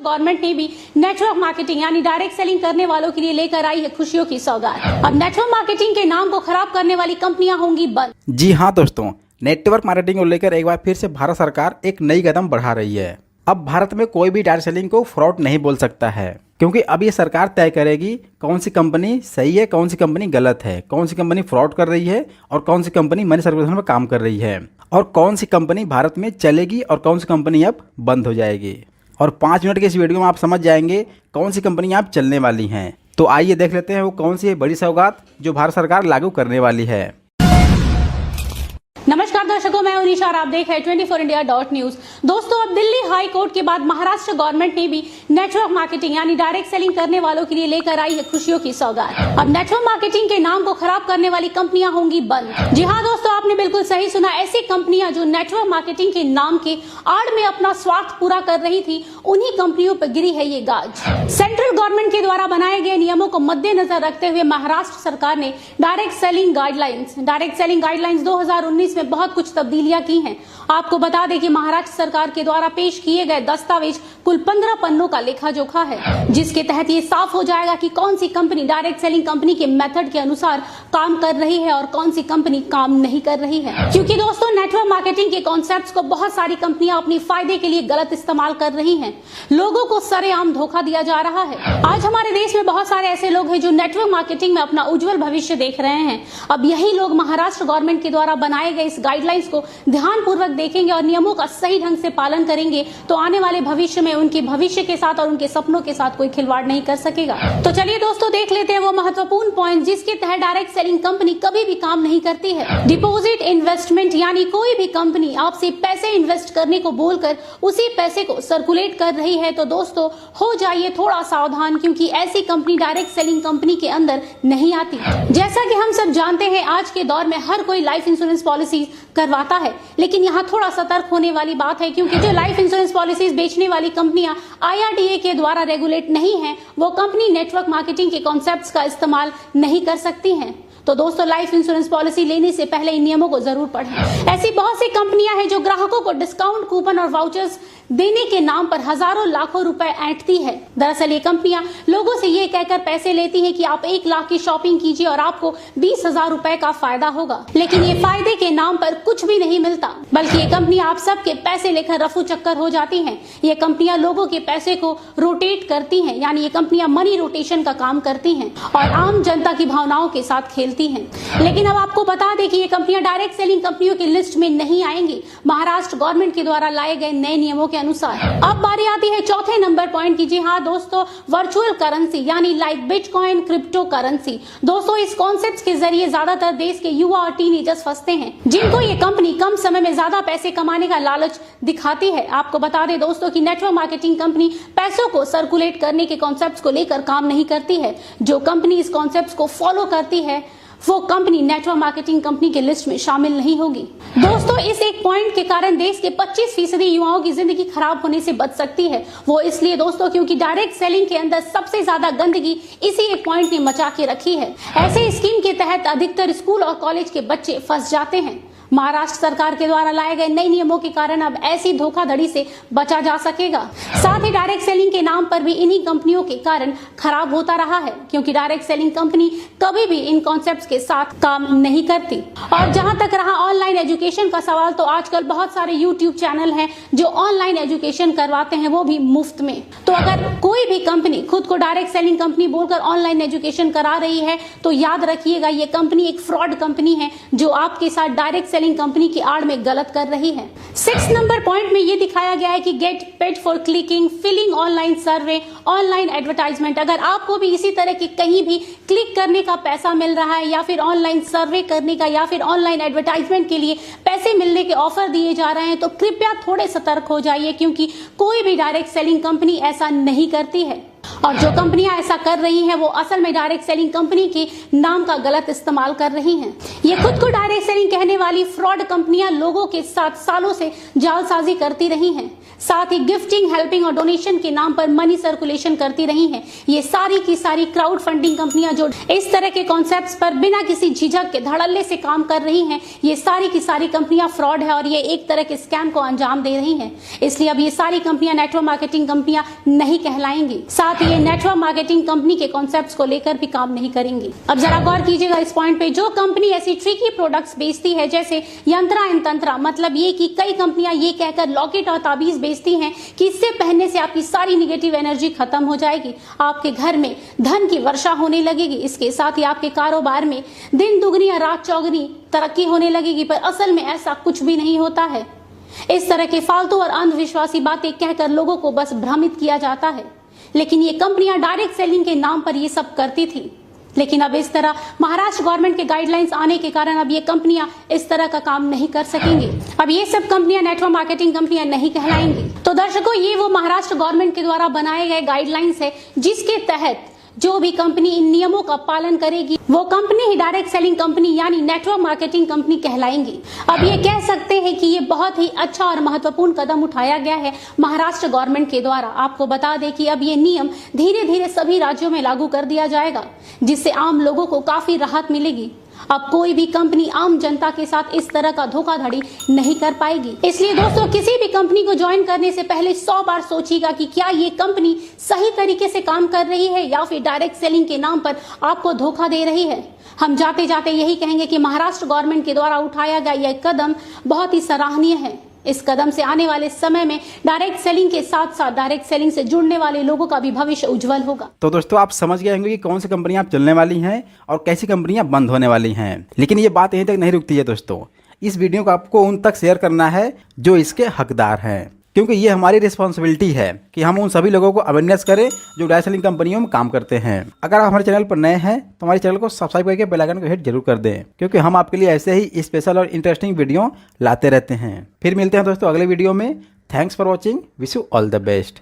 Government ने भी network marketing यानी डायरेक्ट सेलिंग करने वालों के लिए लेकर आई है खुशियों की सौगात। अब नेटवर्क मार्केटिंग के नाम को खराब करने वाली कंपनियां होंगी बंद। जी हाँ दोस्तों, नेटवर्क मार्केटिंग को लेकर एक बार फिर से भारत सरकार एक नई कदम बढ़ा रही है। अब भारत में कोई भी डायरेक्ट सेलिंग को फ्रॉड नहीं बोल सकता है, क्योंकि अब ये सरकार तय करेगी कौन सी कंपनी सही है, कौन सी कंपनी गलत है, कौन सी कंपनी फ्रॉड कर रही है और कौन सी कंपनी मनी सर्विलेंस में काम कर रही है, और कौन सी कंपनी भारत में चलेगी और कौन सी कंपनी अब बंद हो जाएगी। और 5 मिनट के इस वीडियो में आप समझ जाएंगे कौन सी कंपनी अब चलने वाली हैं। तो आइए देख लेते हैं वो कौन सी बड़ी सौगात जो भारत सरकार लागू करने वाली है। नमस्कार दर्शकों, मैं उनिशा और आप देख रहे हैं 24india.news। दोस्तों, अब दिल्ली हाई कोर्ट के बाद महाराष्ट्र गवर्नमेंट ने भी नेटवर्क मार्केटिंग यानी डायरेक्ट सेलिंग करने वालों के लिए लेकर आई है खुशियों की सौगात। अब नेटवर्क मार्केटिंग के नाम को खराब करने वाली कंपनियां होंगी बंद। जी हाँ दोस्तों, आपने बिल्कुल सही सुना। ऐसी कंपनियां जो नेटवर्क मार्केटिंग के नाम के आड़ में अपना स्वार्थ पूरा कर रही थी, उन्हीं कंपनियों पर गिरी है ये गाज। सेंट्रल गवर्नमेंट के द्वारा बनाए गए नियमों को मद्देनजर रखते हुए महाराष्ट्र सरकार ने डायरेक्ट सेलिंग गाइडलाइंस 2019 में बहुत कुछ तब्दीलियां की हैं। आपको बता दें कि महाराष्ट्र सरकार के द्वारा पेश किए गए दस्तावेज कुल 15 पन्नों का लेखा जोखा है, जिसके तहत ये साफ हो जाएगा कि कौन सी कंपनी डायरेक्ट सेलिंग कंपनी के मेथड के अनुसार काम कर रही है और कौन सी कंपनी काम नहीं कर रही है। क्योंकि दोस्तों, नेटवर्क मार्केटिंग के कॉन्सेप्ट्स को बहुत सारी कंपनियां अपनी फायदे के लिए गलत इस्तेमाल कर रही हैं। लोगों को सरेआम धोखा दिया जा रहा है। आज हमारे देश में बहुत सारे ऐसे लोग हैं जो नेटवर्क मार्केटिंग में अपना उज्जवल भविष्य देख रहे हैं। अब यही लोग महाराष्ट्र गवर्नमेंट के द्वारा बनाए गए इस गाइडलाइंस को ध्यानपूर्वक देखेंगे और नियमों का सही ढंग से पालन करेंगे तो आने वाले भविष्य में उनके भविष्य के साथ और उनके सपनों के साथ कोई खिलवाड़ नहीं कर सकेगा। तो चलिए दोस्तों, देख लेते हैं वो महत्वपूर्ण पॉइंट जिसके तहत डायरेक्ट सेलिंग कंपनी कभी भी काम नहीं करती है। डिपॉजिट इन्वेस्टमेंट यानी कोई भी कंपनी आपसे पैसे इन्वेस्ट करने को बोलकर उसी पैसे को सर्कुलेट कर रही है तो दोस्तों हो जाइए थोड़ा सावधान, क्योंकि ऐसी कंपनी डायरेक्ट सेलिंग कंपनी के अंदर नहीं आती। जैसा कि हम सब जानते हैं, आज के दौर में हर कोई लाइफ इंश्योरेंस पॉलिसी करवाता है, लेकिन यहाँ थोड़ा सतर्क होने वाली बात है, क्योंकि जो लाइफ इंश्योरेंस पॉलिसीज बेचने वाली कंपनियां IRDA के द्वारा रेगुलेट नहीं है, वो कंपनी नेटवर्क मार्केटिंग के कॉन्सेप्ट्स का इस्तेमाल नहीं कर सकती हैं। तो दोस्तों, लाइफ इंश्योरेंस पॉलिसी लेने से पहले इन नियमों को जरूर पढ़ें। ऐसी बहुत सी कंपनियां हैं जो ग्राहकों को डिस्काउंट कूपन और वाउचर्स देने के नाम पर हजारों लाखों रुपए ऐंठती है। दरअसल ये कंपनियां लोगों से ये कहकर पैसे लेती हैं कि आप 1 लाख की शॉपिंग कीजिए और आपको 20,000 रुपए का फायदा होगा, लेकिन ये फायदे के नाम पर कुछ भी नहीं मिलता, बल्कि ये कंपनियां आप सबके पैसे लेकर रफू चक्कर हो जाती हैं। ये कंपनियां लोगों के पैसे को रोटेट करती हैं, यानी ये कंपनियां मनी रोटेशन का काम करती हैं और आम जनता की भावनाओं के साथ खेलती हैं। लेकिन अब आपको बता दें कि ये कंपनियां डायरेक्ट सेलिंग कंपनियों की लिस्ट में नहीं आएंगी महाराष्ट्र गवर्नमेंट के द्वारा लाए गए नए नियमों अनुसार। अब बारी आती है चौथे नंबर पॉइंट की। जी हाँ दोस्तों, वर्चुअल करेंसी यानी लाइक बिटकॉइन, क्रिप्टो करेंसी। दोस्तों, इस कॉन्सेप्ट के जरिए ज्यादातर देश के युवा और टीनेजर्स फंसते हैं, जिनको ये कंपनी कम समय में ज्यादा पैसे कमाने का लालच दिखाती है। आपको बता दें दोस्तों कि नेटवर्क मार्केटिंग कंपनी पैसों को सर्कुलेट करने के कॉन्सेप्ट को लेकर काम नहीं करती है। जो कंपनी इस कॉन्सेप्ट को फॉलो करती है वो कंपनी नेटवर्क मार्केटिंग कंपनी के लिस्ट में शामिल नहीं होगी। दोस्तों, इस एक पॉइंट के कारण देश के 25% युवाओं की जिंदगी खराब होने से बच सकती है। वो इसलिए दोस्तों क्योंकि डायरेक्ट सेलिंग के अंदर सबसे ज्यादा गंदगी इसी एक पॉइंट ने मचा के रखी है। ऐसे स्कीम के तहत अधिकतर स्कूल और कॉलेज के बच्चे फंस जाते हैं। महाराष्ट्र सरकार के द्वारा लाए गए नए नियमों के कारण अब ऐसी धोखाधड़ी से बचा जा सकेगा। साथ ही डायरेक्ट सेलिंग के नाम पर भी इन्हीं कंपनियों के कारण खराब होता रहा है, क्योंकि डायरेक्ट सेलिंग कंपनी कभी भी इन कॉन्सेप्ट्स के साथ काम नहीं करती। और जहां तक रहा ऑनलाइन एजुकेशन का सवाल, तो आजकल बहुत सारे यूट्यूब चैनल हैं जो ऑनलाइन एजुकेशन करवाते हैं, वो भी मुफ्त में। तो अगर कोई भी कंपनी खुद को डायरेक्ट सेलिंग कंपनी बोलकर ऑनलाइन एजुकेशन करा रही है तो याद रखिएगा, ये कंपनी एक फ्रॉड कंपनी है जो आपके साथ डायरेक्ट सेलिंग कंपनी की आड़ में गलत कर रही है। 6 नंबर पॉइंट में ये दिखाया गया है कि get paid for clicking, filling online survey, online advertisement. अगर आपको भी इसी तरह की कहीं भी क्लिक करने का पैसा मिल रहा है या फिर ऑनलाइन सर्वे करने का या फिर ऑनलाइन एडवर्टाइजमेंट के लिए पैसे मिलने के ऑफर दिए जा रहे हैं तो कृपया थोड़े सतर्क हो जाइए, क्योंकि कोई भी डायरेक्ट सेलिंग कंपनी ऐसा नहीं करती है। और जो कंपनियां ऐसा कर रही हैं वो असल में डायरेक्ट सेलिंग कंपनी के नाम का गलत इस्तेमाल कर रही हैं। ये खुद को डायरेक्ट सेलिंग कहने वाली फ्रॉड कंपनियां लोगों के साथ सालों से जालसाजी करती रही हैं। साथ ही गिफ्टिंग, हेल्पिंग और डोनेशन के नाम पर मनी सर्कुलेशन करती रही हैं। ये सारी की सारी क्राउड फंडिंग कंपनियां जो इस तरह के कॉन्सेप्ट्स पर बिना किसी झिझक के धड़ल्ले से काम कर रही हैं, ये सारी की सारी कंपनियां फ्रॉड है और ये एक तरह के स्कैम को अंजाम दे रही हैं। इसलिए अब ये सारी कंपनियां नेटवर्क मार्केटिंग कंपनियां नहीं कहलाएंगी। साथ ही ये नेटवर्क मार्केटिंग कंपनी के कॉन्सेप्ट्स को लेकर भी काम नहीं करेंगी। अब जरा गौर कीजिएगा इस पॉइंट पे, जो कंपनी ऐसी ट्रिकी प्रोडक्ट्स बेचती है जैसे यंत्रा एंड तंत्रा, मतलब ये कि कई कंपनियां ये कहकर लॉकेट और ताबीज बेचती हैं कि इससे पहनने से आपकी सारी निगेटिव एनर्जी खत्म हो जाएगी, आपके घर में धन की वर्षा होने लगेगी, इसके साथ ही आपके कारोबार में दिन दुगनी या रात चौगनी तरक्की होने लगेगी। पर असल में ऐसा कुछ भी नहीं होता है। इस तरह के फालतू और अंधविश्वासी बातें कहकर लोगों को बस भ्रमित किया जाता है। लेकिन ये कंपनियां डायरेक्ट सेलिंग के नाम पर ये सब करती थी। लेकिन अब इस तरह महाराष्ट्र गवर्नमेंट के गाइडलाइंस आने के कारण अब ये कंपनियां इस तरह का काम नहीं कर सकेंगी। अब ये सब कंपनियां नेटवर्क मार्केटिंग कंपनियां नहीं कहलाएंगी। तो दर्शकों, ये वो महाराष्ट्र गवर्नमेंट के द्वारा बनाए गए गाइडलाइंस है जिसके तहत जो भी कंपनी इन नियमों का पालन करेगी वो कंपनी ही डायरेक्ट सेलिंग कंपनी यानी नेटवर्क मार्केटिंग कंपनी कहलाएंगी। अब ये कह सकते हैं कि ये बहुत ही अच्छा और महत्वपूर्ण कदम उठाया गया है महाराष्ट्र गवर्नमेंट के द्वारा। आपको बता दें कि अब ये नियम धीरे धीरे सभी राज्यों में लागू कर दिया जाएगा, जिससे आम लोगों को काफी राहत मिलेगी। अब कोई भी कंपनी आम जनता के साथ इस तरह का धोखाधड़ी नहीं कर पाएगी। इसलिए दोस्तों, किसी भी कंपनी को ज्वाइन करने से पहले 100 बार सोचिएगा कि क्या ये कंपनी सही तरीके से काम कर रही है या फिर डायरेक्ट सेलिंग के नाम पर आपको धोखा दे रही है। हम जाते जाते यही कहेंगे कि महाराष्ट्र गवर्नमेंट के द्वारा उठाया गया यह कदम बहुत ही सराहनीय है। इस कदम से आने वाले समय में डायरेक्ट सेलिंग के साथ साथ डायरेक्ट सेलिंग से जुड़ने वाले लोगों का भी भविष्य उज्जवल होगा। तो दोस्तों, आप समझ गए होंगे कि कौन सी कंपनियां आप चलने वाली हैं और कैसी कंपनियां बंद होने वाली हैं। लेकिन ये बात यहीं तक नहीं रुकती है दोस्तों। इस वीडियो को आपको उन तक शेयर करना है जो इसके हकदार हैं, क्योंकि ये हमारी रिस्पॉन्सिबिलिटी है कि हम उन सभी लोगों को अवेयरनेस करें जो डायरेक्ट सेलिंग कंपनियों में काम करते हैं। अगर आप हमारे चैनल पर नए हैं तो हमारे चैनल को सब्सक्राइब करके बेल आइकन को हिट जरूर कर दें, क्योंकि हम आपके लिए ऐसे ही स्पेशल और इंटरेस्टिंग वीडियो लाते रहते हैं। फिर मिलते हैं दोस्तों अगले वीडियो में। Thanks for watching. Wish you all the best.